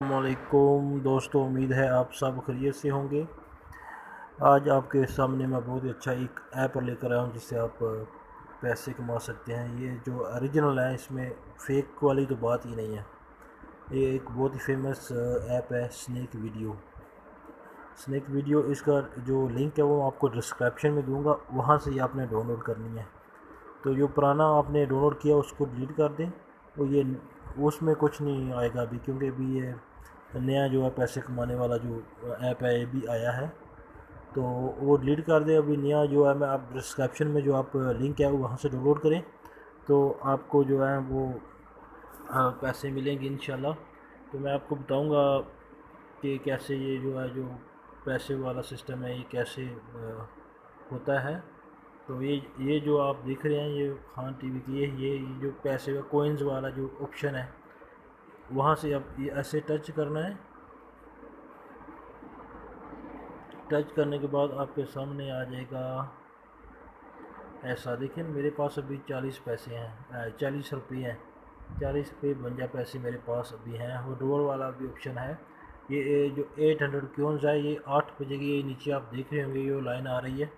अस्सलामुअलैकुम दोस्तों, उम्मीद है आप सब खैरियत से होंगे। आज आपके सामने मैं बहुत ही अच्छा एक ऐप लेकर आया हूँ जिससे आप पैसे कमा सकते हैं। ये जो ओरिजिनल है, इसमें फेक वाली तो बात ही नहीं है। ये एक बहुत ही फेमस ऐप है स्नैक वीडियो। इसका जो लिंक है वो आपको डिस्क्रिप्शन में दूंगा, वहाँ से ये आपने डाउनलोड करनी है। तो जो पुराना आपने डाउनलोड किया उसको डिलीट कर दें। तो ये उसमें कुछ नहीं आएगा अभी, क्योंकि अभी ये नया जो है पैसे कमाने वाला जो ऐप है ये भी आया है। तो वो डिलीट कर दें। अभी नया जो है, मैं आप डिस्क्रिप्शन में जो आप लिंक है वहाँ से डाउनलोड करें तो आपको जो है वो पैसे मिलेंगे इंशाल्लाह। तो मैं आपको बताऊंगा कि कैसे ये जो है जो पैसे वाला सिस्टम है ये कैसे होता है। तो ये जो आप देख रहे हैं ये खान टीवी की ये जो पैसे का कोइंस वाला जो ऑप्शन है, वहाँ से आप ये ऐसे टच करना है। टच करने के बाद आपके सामने आ जाएगा ऐसा। देखिए मेरे पास अभी 40 पैसे हैं, 40 रुपये हैं। 40 रुपये 52 पैसे मेरे पास अभी हैं। और डोर वाला भी ऑप्शन है। ये जो 800 क्योंस है, ये 8 बजे की, ये नीचे आप देख रहे होंगे ये लाइन आ रही है।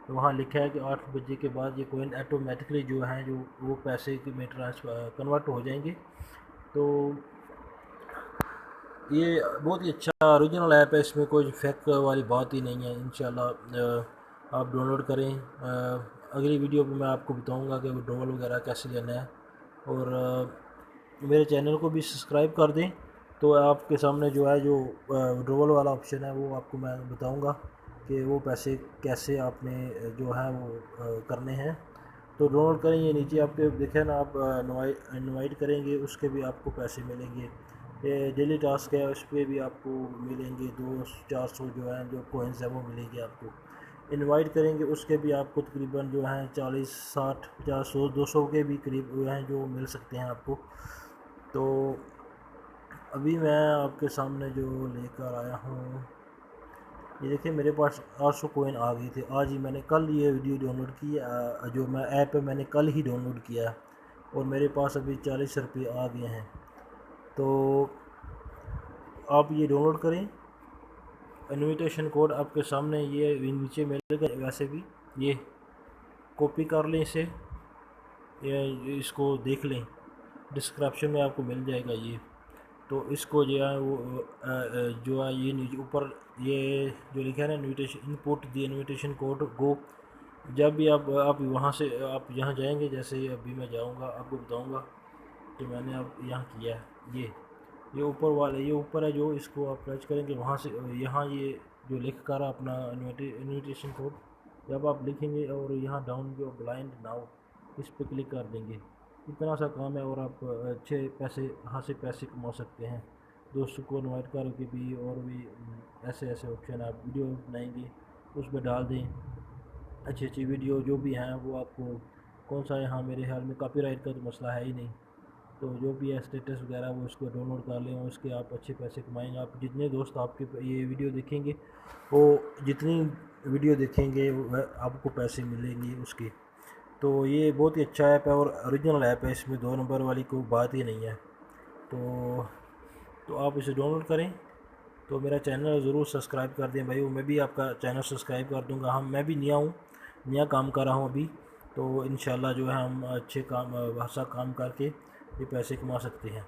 तो वहाँ लिखा है कि 8 बजे के बाद ये कोइन ऑटोमेटिकली जो है जो वो पैसे की में ट्रांसफर कन्वर्ट हो जाएंगे। तो ये बहुत ही अच्छा ओरिजिनल ऐप है, इसमें कोई फेक वाली बात ही नहीं है। इंशाल्लाह आप डाउनलोड करें। अगली वीडियो में मैं आपको बताऊंगा कि वो डोल वगैरह कैसे लेना है। और मेरे चैनल को भी सब्सक्राइब कर दें। तो आपके सामने जो है जो ड्रोवल वाला ऑप्शन है वो आपको मैं बताऊंगा कि वो पैसे कैसे आपने जो है वो करने हैं। तो डाउनलोड करेंगे, नीचे आपके देखें ना, आप इनवाइट करेंगे उसके भी आपको पैसे मिलेंगे। ये डेली टास्क है, उस पर भी आपको मिलेंगे 200-400 जो है जो कोइंस है वो मिलेंगे आपको। इनवाइट करेंगे उसके भी आपको तकरीबन जो हैं 40-60-50-100-200 के भी करीब जो हैं जो मिल सकते हैं आपको। तो अभी मैं आपके सामने जो लेकर आया हूँ, ये देखिए मेरे पास 800 कोइन आ गई थी। आज ही मैंने कल ये वीडियो डाउनलोड की, जो मैं ऐप है मैंने कल ही डाउनलोड किया है और मेरे पास अभी 40 रुपये आ गए हैं। तो आप ये डाउनलोड करें। इनविटेशन कोड आपके सामने ये नीचे मिलेगा। वैसे भी ये कॉपी कर लें इसे, ये इसको देख लें, डिस्क्रिप्शन में आपको मिल जाएगा ये। तो इसको जो है वो जो है ये नीचे ऊपर ये जो लिखा है ना इनविटेशन, इनपुट दी इनविटेशन कोड गो। जब भी आप वहाँ से आप यहाँ जाएंगे, जैसे अभी मैं जाऊँगा आपको बताऊँगा कि मैंने अब यहाँ किया है। ये ऊपर वाले ये ऊपर है जो, इसको आप टच करेंगे वहाँ से यहाँ ये जो लिख कर अपना इनविटेशन कोड जब आप लिखेंगे और यहाँ डाउन जो ब्लाइंड नाउ इस पर क्लिक कर देंगे। इतना सा काम है और आप अच्छे पैसे यहाँ से पैसे कमा सकते हैं। दोस्तों को इनवाइट करके भी, और भी ऐसे ऐसे ऑप्शन आप वीडियो बनाएंगे उस पर डाल दें। अच्छी अच्छी वीडियो जो भी हैं वो आपको, कौन सा यहाँ मेरे ख्याल में कॉपीराइट का तो मसला है ही नहीं। तो जो भी है स्टेटस वगैरह वो उसको डाउनलोड कर लें और उसके आप अच्छे पैसे कमाएंगे। आप जितने दोस्त आपके ये वीडियो देखेंगे, वो जितनी वीडियो देखेंगे वह आपको पैसे मिलेंगे उसके। तो ये बहुत ही अच्छा ऐप है और ओरिजिनल ऐप है, इसमें 2 नंबर वाली कोई बात ही नहीं है। तो आप इसे डाउनलोड करें। तो मेरा चैनल ज़रूर सब्सक्राइब कर दें भाई, मैं भी आपका चैनल सब्सक्राइब कर दूंगा। हम मैं भी नया हूँ, नया काम कर रहा हूँ अभी। तो इंशाल्लाह जो है हम अच्छे काम भाषा काम करके ये पैसे कमा सकते हैं।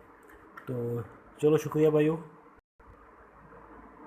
तो चलो शुक्रिया भाइयों।